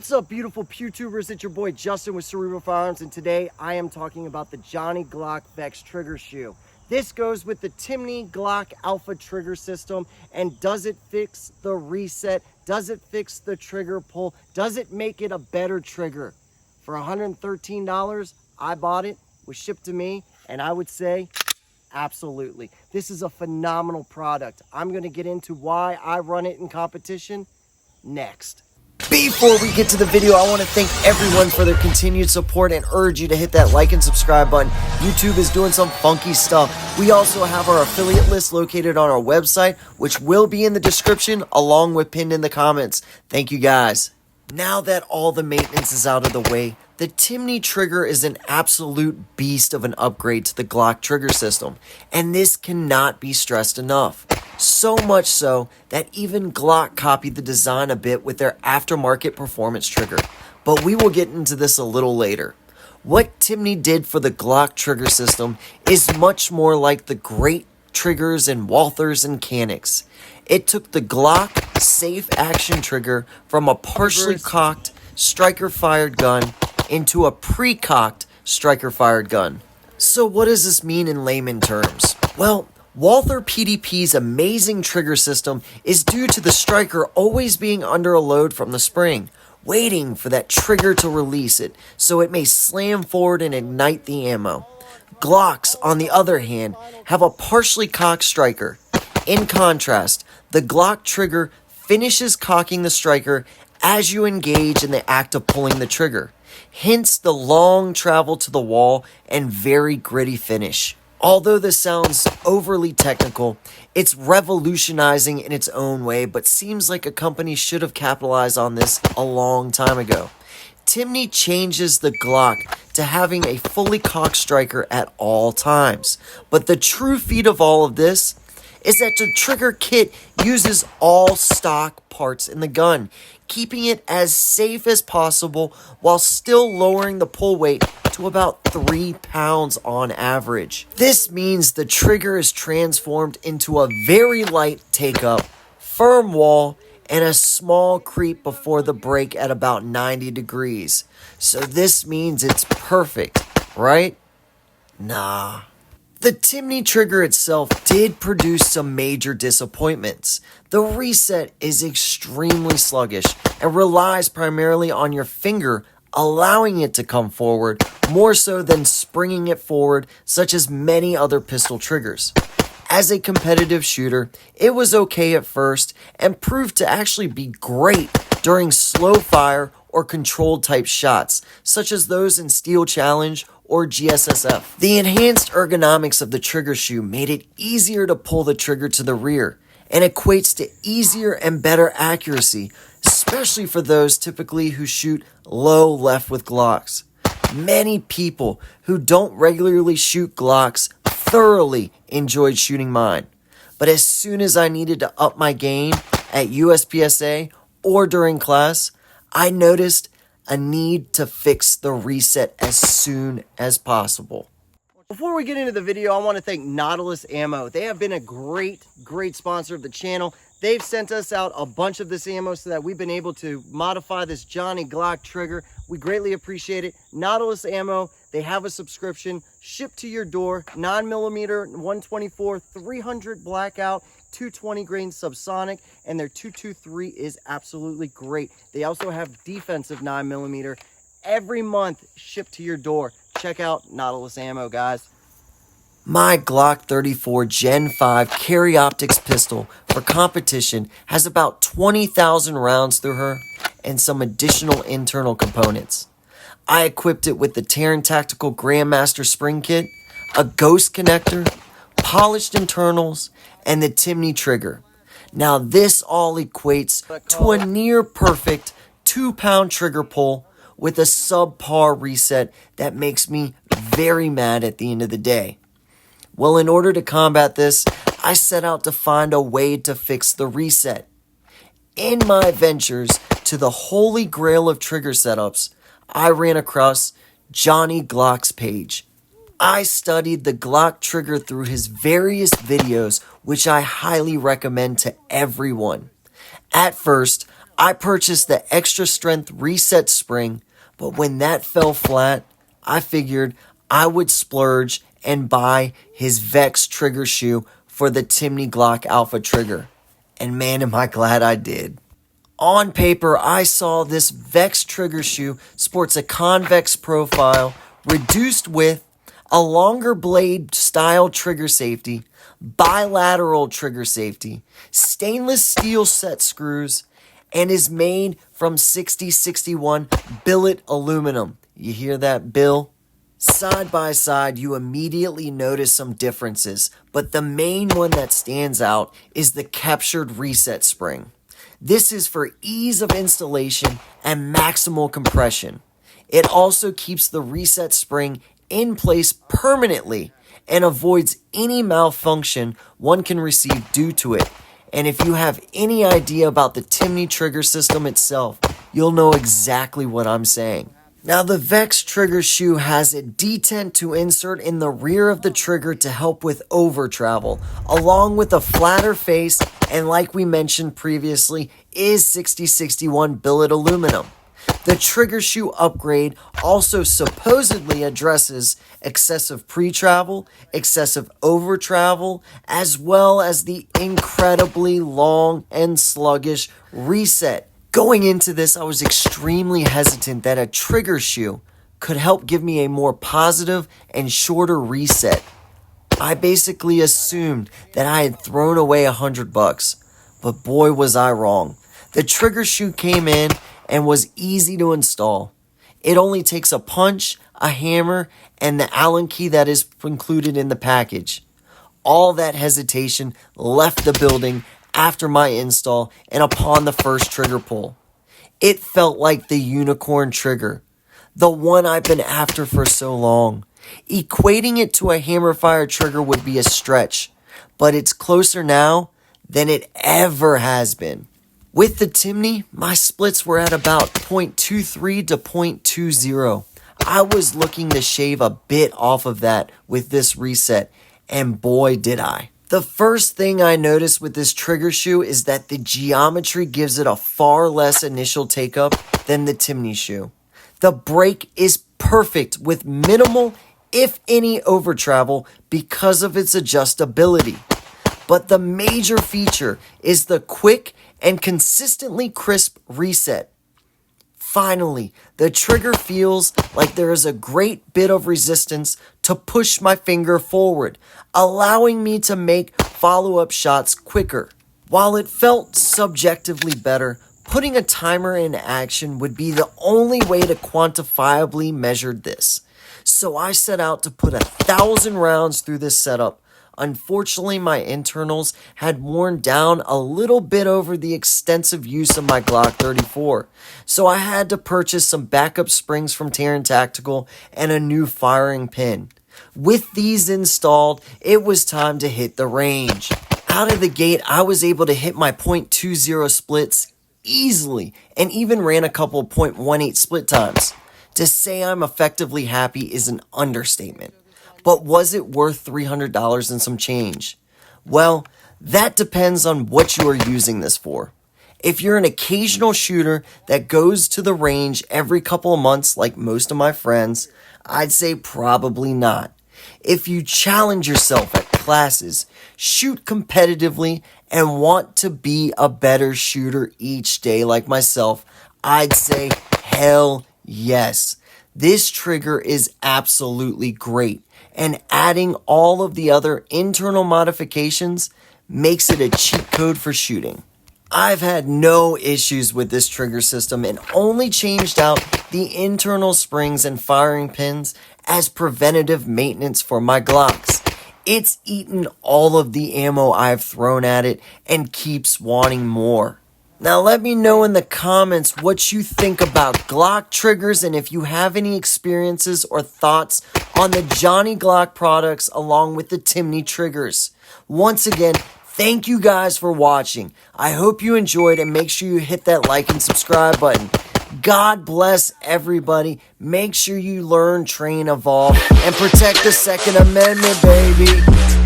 What's up, beautiful PewTubers? It's your boy Justin with Cerebral Firearms, and today I am talking about the Johnny Glock Vex trigger shoe. This goes with the Timney Glock Alpha trigger system, and does it fix the reset? Does it fix the trigger pull? Does it make it a better trigger? For $113, I bought it, was shipped to me, and I would say absolutely. This is a phenomenal product. I'm going to get into why I run it in competition next. Before we get to the video, I want to thank everyone for their continued support and urge you to hit that like and subscribe button. YouTube is doing some funky stuff. We also have our affiliate list located on our website, which will be in the description along with pinned in the comments. Thank you guys. Now that all the maintenance is out of the way, the Timney trigger is an absolute beast of an upgrade to the Glock trigger system, and this cannot be stressed enough. So much so that even Glock copied the design a bit with their aftermarket performance trigger, but we will get into this a little later. What Timney did for the Glock trigger system is much more like the great triggers and Walthers and Canics. It took the Glock safe action trigger from a partially cocked striker-fired gun into a pre-cocked striker-fired gun. So what does this mean in layman terms? Well, Walther PDP's amazing trigger system is due to the striker always being under a load from the spring, waiting for that trigger to release it so it may slam forward and ignite the ammo. Glocks, on the other hand, have a partially cocked striker. In contrast, the Glock trigger finishes cocking the striker as you engage in the act of pulling the trigger, hence the long travel to the wall and very gritty finish. Although this sounds overly technical, it's revolutionizing in its own way, but seems like a company should have capitalized on this a long time ago. Timney changes the Glock to having a fully cocked striker at all times, but the true feat of all of this is that the trigger kit uses all stock parts in the gun, keeping it as safe as possible while still lowering the pull weight to about 3 pounds on average. This means the trigger is transformed into a very light take-up, firm wall, and a small creep before the break at about 90 degrees. So this means it's perfect, right? Nah. The Timney trigger itself did produce some major disappointments. The reset is extremely sluggish and relies primarily on your finger allowing it to come forward more so than springing it forward, such as many other pistol triggers. As a competitive shooter, it was okay at first and proved to actually be great during slow fire or controlled type shots, such as those in Steel Challenge or GSSF. The enhanced ergonomics of the trigger shoe made it easier to pull the trigger to the rear and equates to easier and better accuracy, especially for those typically who shoot low left with Glocks. Many people who don't regularly shoot Glocks thoroughly enjoyed shooting mine, but as soon as I needed to up my game at USPSA or during class, I noticed a need to fix the reset as soon as possible. Before we get into the video, I want to thank Nautilus Ammo. They have been a great sponsor of the channel. They've sent us out a bunch of this ammo so that we've been able to modify this Johnny Glock trigger. We greatly appreciate it. Nautilus Ammo, they have a subscription, shipped to your door, 9mm, 124, 300 blackout, 220 grain subsonic, and their 223 is absolutely great. They also have defensive 9mm every month shipped to your door. Check out Nautilus Ammo, guys. My Glock 34 Gen 5 Carry Optics pistol for competition has about 20,000 rounds through her and some additional internal components. I equipped it with the Terran Tactical Grandmaster spring kit, a ghost connector, polished internals, and the Timney trigger. Now this all equates to a near perfect 2-pound trigger pull with a subpar reset that makes me very mad at the end of the day. Well, in order to combat this, I set out to find a way to fix the reset. In my ventures to the holy grail of trigger setups, I ran across Johnny Glock's page. I studied the Glock trigger through his various videos, which I highly recommend to everyone. At first, I purchased the extra strength reset spring, but when that fell flat, I figured I would splurge and buy his Vex trigger shoe for the Timney Glock Alpha trigger. And man, am I glad I did. On paper, I saw this Vex trigger shoe sports a convex profile, reduced width, a longer blade style trigger safety, bilateral trigger safety, stainless steel set screws, and is made from 6061 billet aluminum. You hear that, Bill? Side by side, you immediately notice some differences, but the main one that stands out is the captured reset spring. This is for ease of installation and maximal compression. It also keeps the reset spring in place permanently and avoids any malfunction one can receive due to it. And if you have any idea about the Timney trigger system itself, you'll know exactly what I'm saying. Now, the Vex trigger shoe has a detent to insert in the rear of the trigger to help with over travel, along with a flatter face, and like we mentioned previously, is 6061 billet aluminum. The trigger shoe upgrade also supposedly addresses excessive pre-travel, excessive over-travel, as well as the incredibly long and sluggish reset. Going into this, I was extremely hesitant that a trigger shoe could help give me a more positive and shorter reset. I basically assumed that I had thrown away $100, but boy was I wrong. The trigger shoe came in and was easy to install. It only takes a punch, a hammer, and the Allen key that is included in the package. All that hesitation left the building after my install and upon the first trigger pull. It felt like the unicorn trigger, the one I've been after for so long. Equating it to a hammerfire trigger would be a stretch, but it's closer now than it ever has been. With the Timney, my splits were at about 0.23 to 0.20. I was looking to shave a bit off of that with this reset, and boy did I. The first thing I noticed with this trigger shoe is that the geometry gives it a far less initial take-up than the Timney shoe. The brake is perfect with minimal, if any, over travel because of its adjustability. But the major feature is the quick and consistently crisp reset. Finally, the trigger feels like there is a great bit of resistance to push my finger forward, allowing me to make follow-up shots quicker. While it felt subjectively better, putting a timer in action would be the only way to quantifiably measure this. So I set out to put 1,000 rounds through this setup. Unfortunately, my internals had worn down a little bit over the extensive use of my Glock 34, so I had to purchase some backup springs from Terran Tactical and a new firing pin. With these installed, it was time to hit the range. Out of the gate, I was able to hit my .20 splits easily and even ran a couple .18 split times. To say I'm effectively happy is an understatement. But was it worth $300 and some change? Well, that depends on what you are using this for. If you're an occasional shooter that goes to the range every couple of months like most of my friends, I'd say probably not. If you challenge yourself at classes, shoot competitively, and want to be a better shooter each day like myself, I'd say hell yes. This trigger is absolutely great, and adding all of the other internal modifications makes it a cheat code for shooting. I've had no issues with this trigger system and only changed out the internal springs and firing pins as preventative maintenance for my Glocks. It's eaten all of the ammo I've thrown at it and keeps wanting more. Now let me know in the comments what you think about Glock triggers and if you have any experiences or thoughts on the Johnny Glock products along with the Timney triggers. Once again, thank you guys for watching. I hope you enjoyed and make sure you hit that like and subscribe button. God bless everybody. Make sure you learn, train, evolve, and protect the Second Amendment, baby.